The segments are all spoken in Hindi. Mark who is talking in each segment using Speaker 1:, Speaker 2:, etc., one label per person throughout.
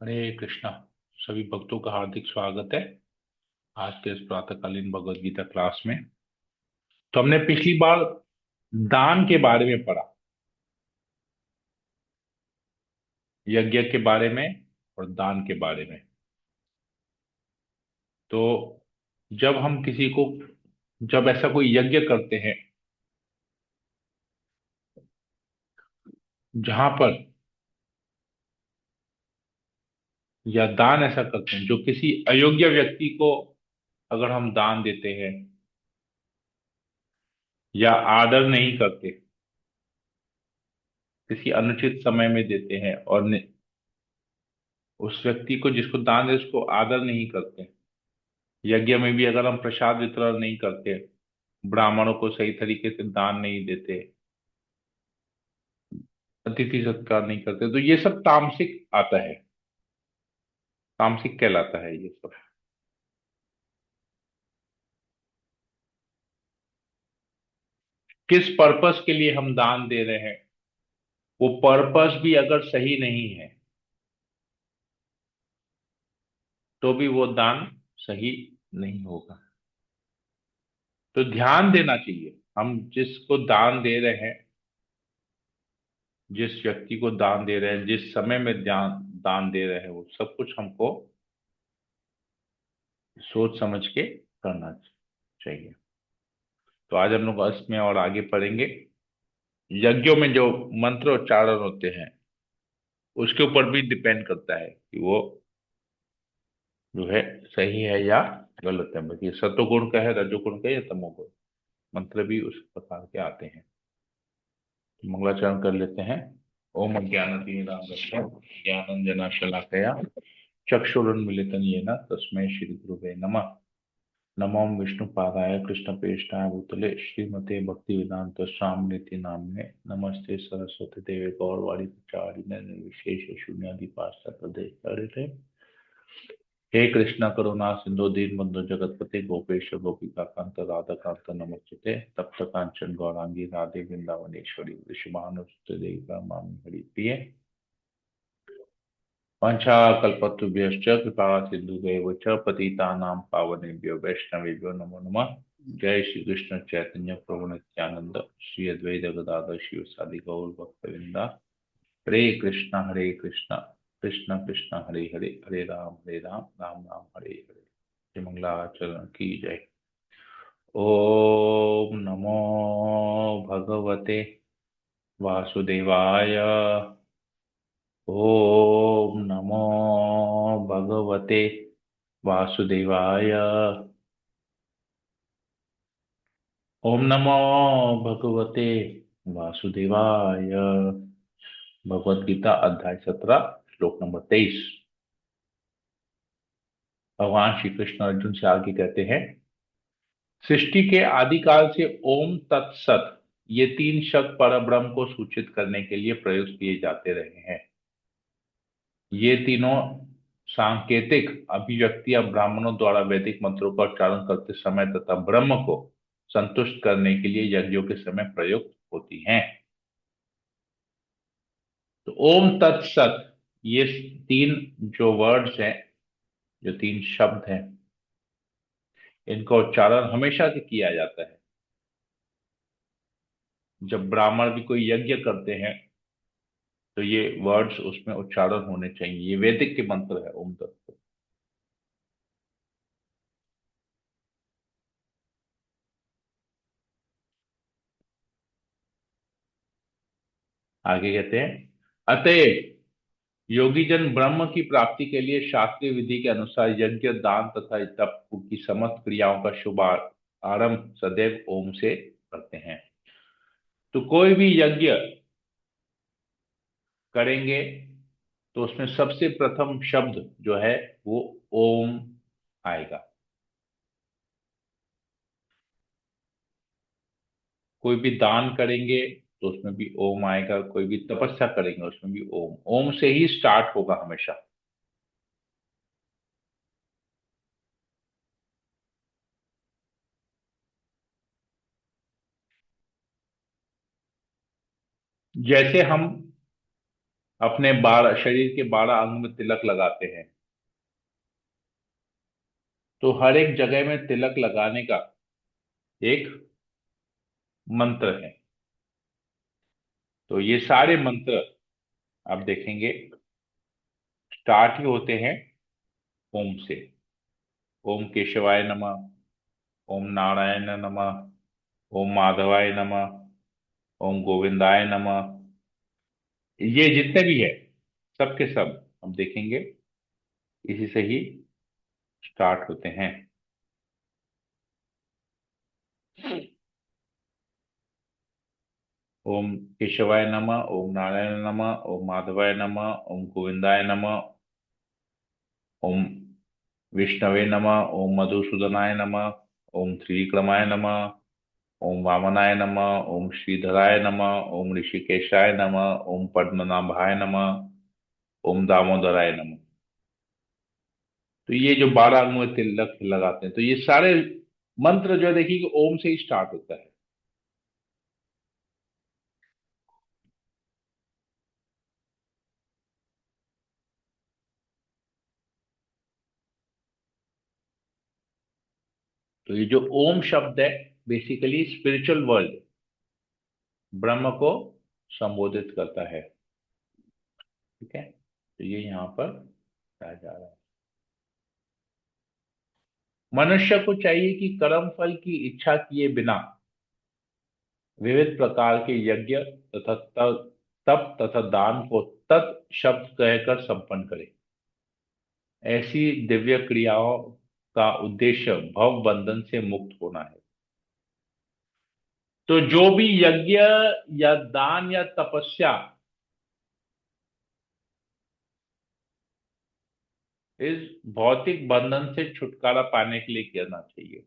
Speaker 1: हरे कृष्णा। सभी भक्तों का हार्दिक स्वागत है आज के इस प्रातःकालीन भगवत गीता क्लास में। तो हमने पिछली बार दान के बारे में पढ़ा, यज्ञ के बारे में और दान के बारे में। तो जब हम किसी को जब ऐसा कोई यज्ञ करते हैं जहां पर, या दान ऐसा करते हैं जो किसी अयोग्य व्यक्ति को अगर हम दान देते हैं या आदर नहीं करते, किसी अनुचित समय में देते हैं और उस व्यक्ति को जिसको दान दे उसको आदर नहीं करते, यज्ञ में भी अगर हम प्रसाद वितरण नहीं करते, ब्राह्मणों को सही तरीके से दान नहीं देते, अतिथि सत्कार नहीं करते, तो ये सब तामसिक आता है, तामसिक कहलाता है ये सब। किस पर्पस के लिए हम दान दे रहे हैं, वो पर्पस भी अगर सही नहीं है तो भी वो दान सही नहीं होगा। तो ध्यान देना चाहिए, हम जिसको दान दे रहे हैं, जिस व्यक्ति को दान दे रहे हैं, जिस समय में दान दान दे रहे हैं, वो सब कुछ हमको सोच समझ के करना चाहिए। तो आज हम लोग इसमें और आगे पढ़ेंगे। यज्ञों में जो मंत्रोच्चारण होते हैं उसके ऊपर भी डिपेंड करता है कि वो जो है सही है या गलत है। बाकी सतोगुण का है, रजोगुण का है या तमोगुण, मंत्र भी उस प्रकार के आते हैं। तो मंगलाचरण कर लेते हैं। ओम अज्ञानतिमिरान्धस्य ज्ञानांजना शलाकया चक्षुरुन्मीलितं येन तस्मै श्री गुरुवे नमः। नमो विष्णुपादाय कृष्णप्रेष्ठाय भूतले श्रीमते भक्तिवेदांत स्वामिनिति नामिने नमस्ते सरस्वती देवे गौरवाणी प्रचारिणे निर्विशेष शून्यादि पाश्चात्य। हे कृष्ण करुणा सिंधु दीनबंधु जगतपते गोपेश गोपिका कांत राधा कांत नमस्ते तप्त कांचन गौरांगी राधे वृंदावनेश्वरी वृषभानुसुते देवी मामी हरि प्रिय। वाञ्छाकल्पतरुभ्यश्च कृपा सिन्धुभ्यैव च पतितानां पावनेभ्यो वैष्णवेभ्यो नमो नमः। जय श्री कृष्ण चैतन्य प्रभु नित्यानंद श्री अद्वैत गदाधर शिव सादि गौर भक्तवृंदा। हरे कृष्ण कृष्ण कृष्ण हरे हरे, हरे राम राम राम हरे हरे। जय मंगलाचरण की जय। ओम नमो भगवते वासुदेवाय। ओम नमो भगवते वासुदेवाय। ओम नमो भगवते वासुदेवाय। भगवत गीता अध्याय 17 श्लोक नंबर 23। भगवान श्री कृष्ण अर्जुन से आगे कहते हैं, सृष्टि के आदिकाल से ओम तत्सत ये तीन शब्द परब्रह्म को सूचित करने के लिए प्रयोग किए जाते रहे हैं। ये तीनों सांकेतिक अभिव्यक्तियां ब्राह्मणों द्वारा वैदिक मंत्रों का उच्चारण करते समय तथा ब्रह्म को संतुष्ट करने के लिए यज्ञों के समय प्रयुक्त होती हैं। तो ओम तत्सत, ये तीन जो वर्ड्स हैं, जो तीन शब्द हैं, इनका उच्चारण हमेशा से किया जाता है। जब ब्राह्मण भी कोई यज्ञ करते हैं तो ये वर्ड्स उसमें उच्चारण होने चाहिए। ये वैदिक के मंत्र है ओम तत्सत। आगे कहते हैं, अतएव योगी जन ब्रह्म की प्राप्ति के लिए शास्त्रीय विधि के अनुसार यज्ञ, दान तथा तप की समस्त क्रियाओं का शुभ आरंभ सदैव ओम से करते हैं। तो कोई भी यज्ञ करेंगे तो उसमें सबसे प्रथम शब्द जो है वो ओम आएगा। कोई भी दान करेंगे तो उसमें भी ओम आएगा, कोई भी तपस्या करेंगे उसमें भी ओम, ओम से ही स्टार्ट होगा हमेशा। जैसे हम अपने 12 शरीर के 12 अंग में तिलक लगाते हैं। तो हर एक जगह में तिलक लगाने का एक मंत्र है। तो ये सारे मंत्र आप देखेंगे स्टार्ट ही होते हैं ओम से। ओम केशवाय नमः, ओम नारायण नमः, ओम माधवाय नमः, ओम गोविंदाय नमः। ये जितने भी है सबके सब हम देखेंगे इसी से ही स्टार्ट होते हैं। ओम केशवाय नमः, ओम नारायण नमः, ओम माधवाय नमः, ओम गोविंदाय नमः, ओम विष्णवे नमः, ओम मधुसूदनाय नमः, ओम त्रिविक्रमाय नमः, ओम वामनाय नमः, ओम श्रीधराय नमः, ओम ऋषिकेशाय नमः, ओम पद्मनाभाय नमः, ओम दामोदराय नमः। तो ये जो 12 अंगों में तिलक लगाते हैं, तो ये सारे मंत्र जो है देखिए कि ओम से ही स्टार्ट होता है। तो ये जो ओम शब्द है बेसिकली स्पिरिचुअल वर्ल्ड, ब्रह्म को संबोधित करता है। ठीक है, तो ये यहाँ पर कहा जा रहा है। मनुष्य को चाहिए कि कर्म फल की इच्छा किए बिना विविध प्रकार के यज्ञ तथा तप तथा दान को तत् शब्द कहकर संपन्न करे। ऐसी दिव्य क्रियाओं का उद्देश्य भव बंधन से मुक्त होना है। तो जो भी यज्ञ या दान या तपस्या इस भौतिक बंधन से छुटकारा पाने के लिए करना चाहिए।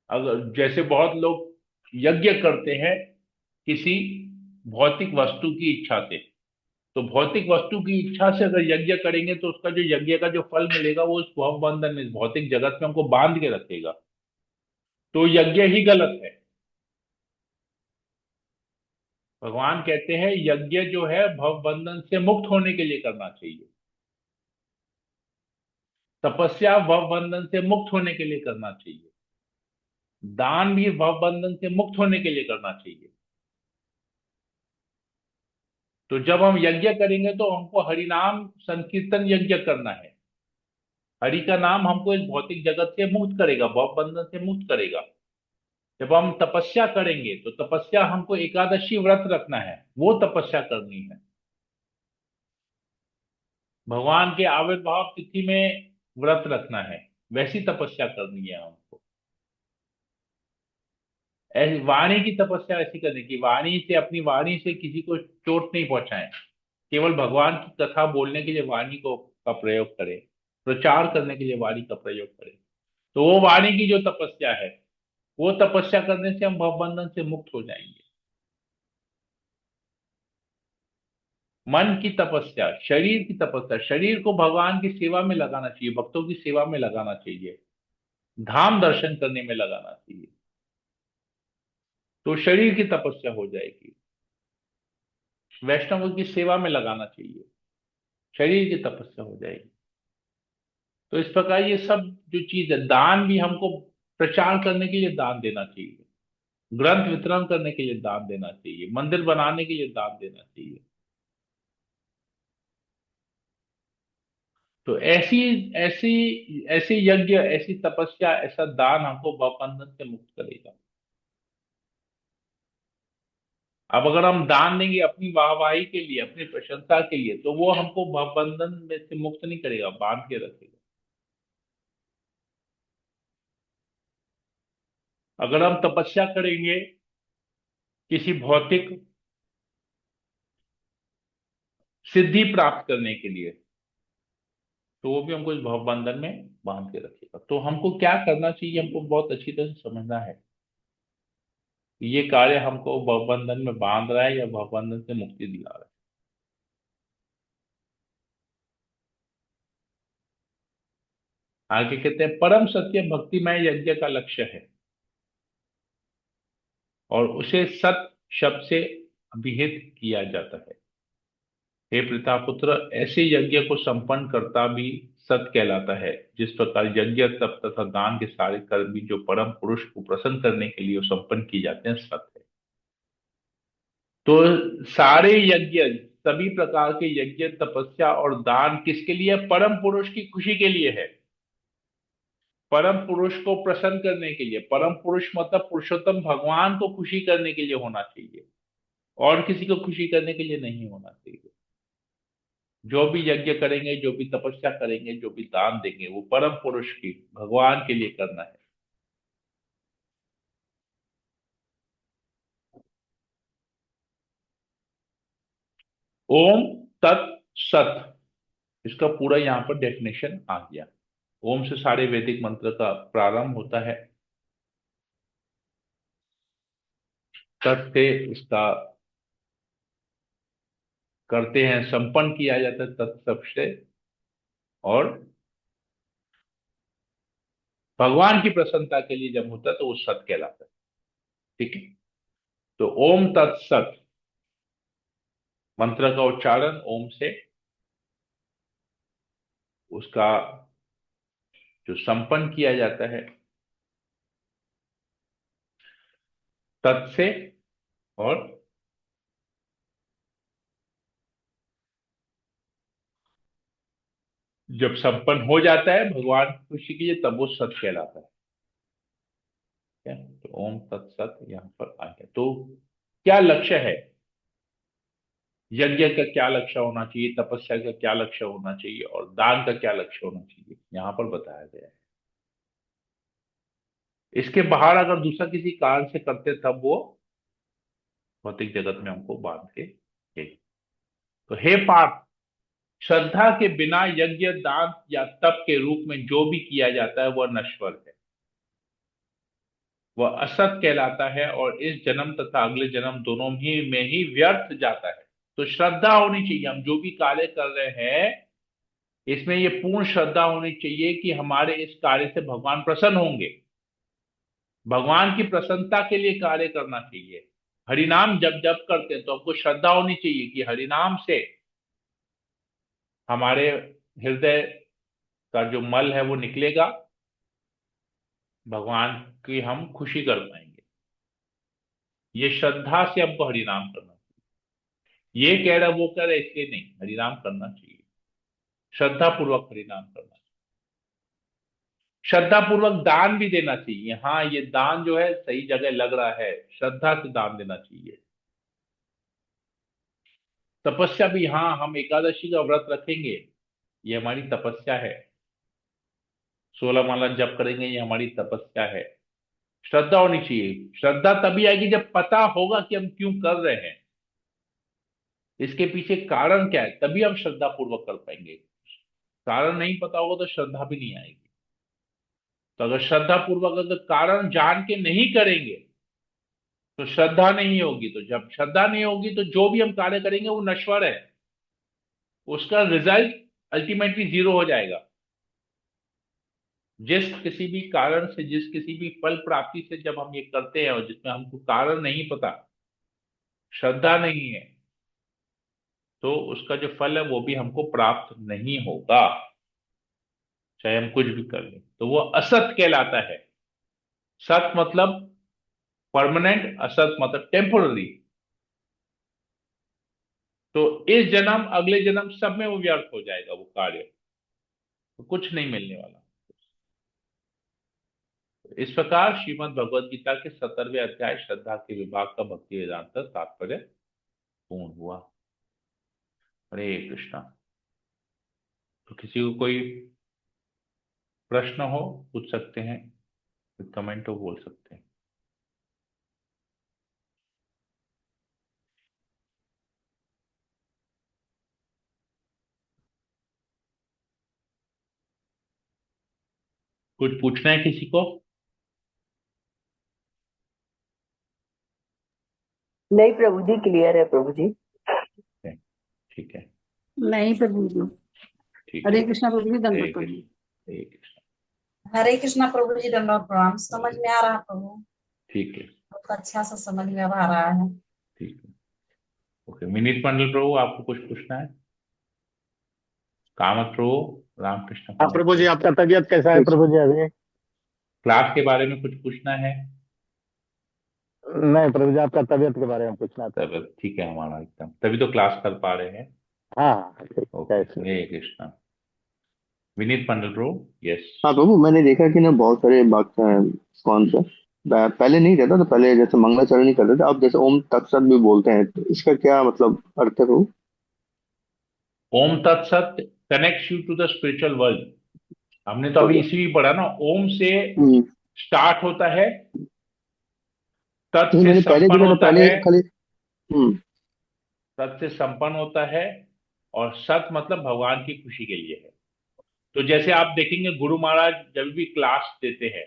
Speaker 1: अगर जैसे बहुत लोग यज्ञ करते हैं किसी भौतिक वस्तु की इच्छा से, तो भौतिक वस्तु की इच्छा से अगर यज्ञ करेंगे तो उसका जो यज्ञ का जो फल मिलेगा वो उस भव बंधन में, इस भौतिक जगत में हमको बांध के रखेगा। तो यज्ञ ही गलत है। भगवान कहते हैं यज्ञ जो है भव बंधन से मुक्त होने के लिए करना चाहिए। तपस्या भव बंधन से मुक्त होने के लिए करना चाहिए। दान भी भव बंधन से मुक्त होने के लिए करना चाहिए। तो जब हम यज्ञ करेंगे तो हमको हरिनाम संकीर्तन यज्ञ करना है। हरि का नाम हमको इस भौतिक जगत से मुक्त करेगा, भव बंधन से मुक्त करेगा। जब हम तपस्या करेंगे तो तपस्या हमको एकादशी व्रत रखना है, वो तपस्या करनी है। भगवान के आविर्भाव तिथि में व्रत रखना है, वैसी तपस्या करनी है हमको। ऐसी वाणी की तपस्या ऐसी करनी की वाणी से, अपनी वाणी से किसी को चोट नहीं पहुंचाएं। केवल भगवान की कथा बोलने के लिए वाणी को का प्रयोग करें, प्रचार करने के लिए वाणी का प्रयोग करें। तो वो वाणी की जो तपस्या है, वो तपस्या करने से हम भवबंधन से मुक्त हो जाएंगे। मन की तपस्या, शरीर की तपस्या, शरीर को भगवान की सेवा में लगाना चाहिए, भक्तों की सेवा में लगाना चाहिए, धाम दर्शन करने में लगाना चाहिए। तो शरीर की तपस्या हो जाएगी। वैष्णवों की सेवा में लगाना चाहिए, शरीर की तपस्या हो जाएगी। तो इस प्रकार ये सब जो चीज है, दान भी हमको प्रचार करने के लिए दान देना चाहिए, ग्रंथ वितरण करने के लिए दान देना चाहिए, मंदिर बनाने के लिए दान देना चाहिए। तो ऐसी ऐसी ऐसी यज्ञ, ऐसी तपस्या, ऐसा दान हमको भवबंधन से मुक्त करेगा। अब अगर हम दान देंगे अपनी वाहवाही के लिए, अपनी प्रशंसा के लिए, तो वो हमको भवबंधन में से मुक्त नहीं करेगा, बांध के रखेगा। अगर हम तपस्या करेंगे किसी भौतिक सिद्धि प्राप्त करने के लिए, तो वो भी हमको इस भवबंधन में बांध के रखेगा। तो हमको क्या करना चाहिए, हमको बहुत अच्छी तरह से समझना है कि ये कार्य हमको भवबंधन में बांध रहा है या भवबंधन से मुक्ति दिला रहा है। आगे कहते हैं परम सत्य भक्तिमय यज्ञ का लक्ष्य है और उसे सत शब्द से अभिहित किया जाता है। हे प्रतापुत्र, ऐसे यज्ञ को संपन्न करता भी सत कहलाता है। जिस प्रकार यज्ञ तप तथा दान के सारे कर्म भी जो परम पुरुष को प्रसन्न करने के लिए संपन्न किए जाते हैं, सत है। तो सारे यज्ञ, सभी प्रकार के यज्ञ, तपस्या और दान किसके लिए? परम पुरुष की खुशी के लिए है। परम पुरुष को प्रसन्न करने के लिए। परम पुरुष मतलब पुरुषोत्तम भगवान को खुशी करने के लिए होना चाहिए, और किसी को खुशी करने के लिए नहीं होना चाहिए। जो भी यज्ञ करेंगे, जो भी तपस्या करेंगे, जो भी दान देंगे, वो परम पुरुष की, भगवान के लिए करना है। ओम तत् सत, इसका पूरा यहाँ पर डेफिनेशन आ गया। ओम से सारे वैदिक मंत्र का प्रारंभ होता है। तत् से इसका करते हैं, संपन्न किया जाता है तत्सब से, और भगवान की प्रसन्नता के लिए जब होता है तो वो सत कहलाता है। ठीक है। तो ओम तत्सत मंत्र का उच्चारण ओम से, उसका जो संपन्न किया जाता है तत् से, और जब संपन्न हो जाता है भगवान की खुशी के लिए, तब वो सत कहलाता है। ठीक है? तो ओम तत्सत यहाँ पर आ गया। तो क्या लक्ष्य है? यज्ञ का क्या लक्ष्य होना चाहिए, तपस्या का क्या लक्ष्य होना चाहिए, और दान का क्या लक्ष्य होना चाहिए, यहाँ पर बताया गया है। इसके बाहर अगर दूसरा किसी कारण से करते, तब वो भौतिक जगत में हमको बांध के देगी। तो हे पार्थ, श्रद्धा के बिना यज्ञ, दान या तप के रूप में जो भी किया जाता है वह नश्वर है, वह असत कहलाता है, और इस जन्म तथा अगले जन्म दोनों ही में ही व्यर्थ जाता है। तो श्रद्धा होनी चाहिए। हम जो भी कार्य कर रहे हैं, इसमें ये पूर्ण श्रद्धा होनी चाहिए कि हमारे इस कार्य से भगवान प्रसन्न होंगे। भगवान की प्रसन्नता के लिए कार्य करना चाहिए। हरिनाम जब जब करते हैं तो हमको श्रद्धा होनी चाहिए कि हरिनाम से हमारे हृदय का जो मल है वो निकलेगा, भगवान की हम खुशी कर पाएंगे। ये श्रद्धा से हमको हरिनाम करना चाहिए। ये कह रहा वो कह रहा इसलिए नहीं, हरिनाम करना चाहिए, श्रद्धा पूर्वक हरिनाम करना चाहिए। श्रद्धा पूर्वक दान भी देना चाहिए। हाँ, ये दान जो है सही जगह लग रहा है, श्रद्धा से दान देना चाहिए। तपस्या भी, हाँ हम एकादशी का व्रत रखेंगे, ये हमारी तपस्या है। 16 माला जप करेंगे, ये हमारी तपस्या है। श्रद्धा होनी चाहिए। श्रद्धा तभी आएगी जब पता होगा कि हम क्यों कर रहे हैं, इसके पीछे कारण क्या है, तभी हम श्रद्धा पूर्वक कर पाएंगे। कारण नहीं पता होगा तो श्रद्धा भी नहीं आएगी। तो अगर श्रद्धा पूर्वक अगर कारण जान के नहीं करेंगे तो श्रद्धा नहीं होगी। तो जब श्रद्धा नहीं होगी तो जो भी हम कार्य करेंगे वो नश्वर है, उसका रिजल्ट अल्टीमेटली जीरो हो जाएगा। जिस किसी भी कारण से, जिस किसी भी फल प्राप्ति से जब हम ये करते हैं और जिसमें हमको कारण नहीं पता, श्रद्धा नहीं है, तो उसका जो फल है वो भी हमको प्राप्त नहीं होगा, चाहे हम कुछ भी कर लें। तो वो असत कहलाता है। सत मतलब परमानेंट, असत मतलब टेम्पोररी। तो इस जन्म अगले जन्म सब में वो व्यर्थ हो जाएगा वो कार्य, तो कुछ नहीं मिलने वाला। इस प्रकार श्रीमद् भगवद गीता के 17वें अध्याय श्रद्धा के विभाग का भक्ति वेदांत तात्पर्य पूर्ण हुआ। हरे कृष्णा। तो किसी को कोई प्रश्न हो पूछ सकते हैं, कमेंट हो बोल सकते हैं। कुछ पूछना है किसी को?
Speaker 2: नहीं प्रभु जी, क्लियर है प्रभु जी।
Speaker 1: ठीक है।
Speaker 3: नहीं प्रभु जी।
Speaker 1: ठीक
Speaker 3: हरे
Speaker 1: है।
Speaker 3: कृष्णा प्रभु जी,
Speaker 1: हरे
Speaker 3: दंडवत प्रभु।
Speaker 1: कृष्ण। हरे कृष्ण।
Speaker 4: हरे कृष्णा प्रभु जी, दंडवत प्रणाम। समझ में आ रहा प्रभु,
Speaker 1: ठीक है।
Speaker 4: बहुत अच्छा से समझ में आ रहा है।
Speaker 1: ठीक है। ओके, विनीत मंडल प्रभु, आपको कुछ पूछना है? कामत प्रभु, रामकृष्ण
Speaker 3: हाँ
Speaker 1: पंडित
Speaker 3: प्रभु जी,
Speaker 1: प्रभु,
Speaker 3: आपका तबीयत कैसा है प्रभु जी अभी?
Speaker 1: क्लास के बारे में कुछ पूछना है?
Speaker 3: नहीं प्रभु जी, आपका तबीयत के बारे में पूछना था।
Speaker 1: तब ठीक है हमारा एकदम, तभी तो क्लास कर पा रहे हैं।
Speaker 3: हाँ हाँ ठीक,
Speaker 1: ओके,
Speaker 3: जय श्री।
Speaker 1: हरे कृष्णा। विनीत मंडल प्रभु, यस।
Speaker 5: हाँ प्रभु, मैंने देखा कि ना बहुत सारे भक्त हैं। कौन सा पहले नहीं रहता, तो पहले जैसे मंगलाचरण नहीं करते थे, अब जैसे ओम तत्सत भी बोलते हैं, तो इसका क्या मतलब अर्थ है प्रभु?
Speaker 1: Om Tatsat connects you to the spiritual world. हमने तो अभी
Speaker 5: ओके।
Speaker 1: इसी में पढ़ा ना, ओम से
Speaker 5: हम्म।
Speaker 1: स्टार्ट होता है, तत्
Speaker 5: नहीं,
Speaker 1: से
Speaker 5: मैंने पहले
Speaker 1: संपन्न
Speaker 5: देखा था,
Speaker 1: होता
Speaker 5: पहले
Speaker 1: है,
Speaker 5: खाली। हम्म।
Speaker 1: तत् से संपन्न होता है, और सत मतलब भगवान की खुशी के लिए है। तो जैसे आप देखेंगे गुरु महाराज जब भी क्लास देते हैं,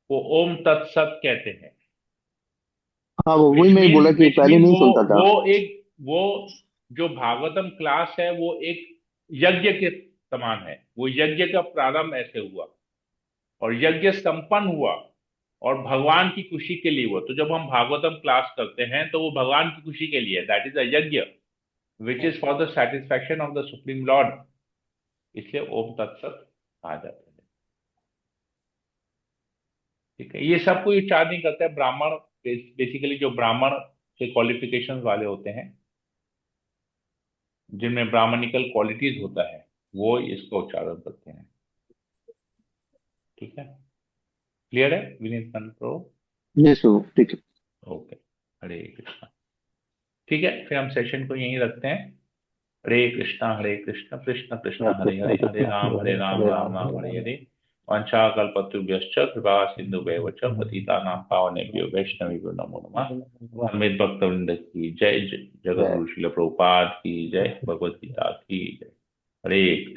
Speaker 1: वो ओम तत्सत कहते हैं।
Speaker 5: हाँ, वो वही मैं बोला कि
Speaker 1: विच
Speaker 5: पहले
Speaker 1: मीन
Speaker 5: नहीं
Speaker 1: वो
Speaker 5: सुनता था।
Speaker 1: वो एक वो जो भागवतम क्लास है वो एक यज्ञ के समान है। वो यज्ञ का प्रारंभ ऐसे हुआ, और यज्ञ संपन्न हुआ, और भगवान की खुशी के लिए हुआ। तो जब हम भागवतम क्लास करते हैं तो वो भगवान की खुशी के लिए, दैट इज अ यज्ञ which is for the satisfaction of the supreme Lord. इसलिए ओम तत्सत कहा जाता है। ठीक है, ये सब कोई विचार नहीं करता है। ब्राह्मण बेसिकली जो ब्राह्मण के क्वालिफिकेशन वाले होते हैं, जिनमें ब्राह्मणिकल क्वालिटीज होता है, वो इसका उच्चारण करते हैं। ठीक है, क्लियर है विनीत प्रो?
Speaker 5: यस प्रभु, ठीक है।
Speaker 1: ओके, हरे कृष्णा। ठीक है, फिर हम सेशन को यहीं रखते हैं। हरे कृष्णा कृष्ण कृष्ण हरे
Speaker 3: कृष्ण
Speaker 1: हरे, हरे
Speaker 3: कृष्ण
Speaker 1: राम
Speaker 3: हरे
Speaker 1: हरे
Speaker 3: हरे,
Speaker 1: राम
Speaker 3: हरे
Speaker 1: राम
Speaker 3: राम
Speaker 1: राम
Speaker 3: हरे
Speaker 1: हरे
Speaker 3: राम।
Speaker 1: हरे। वंशाकल्पतरुभ्यश्च कृपा सिन्धुभ्येव च पतितानां पावनेभ्यो वैष्णवेभ्यो नमो नमः। समेत भक्तवृंद की जय, जगत
Speaker 3: जय।
Speaker 1: गुरु श्रील प्रभुपाद की जय, भगवत गीता की जय। हरे कृष्ण।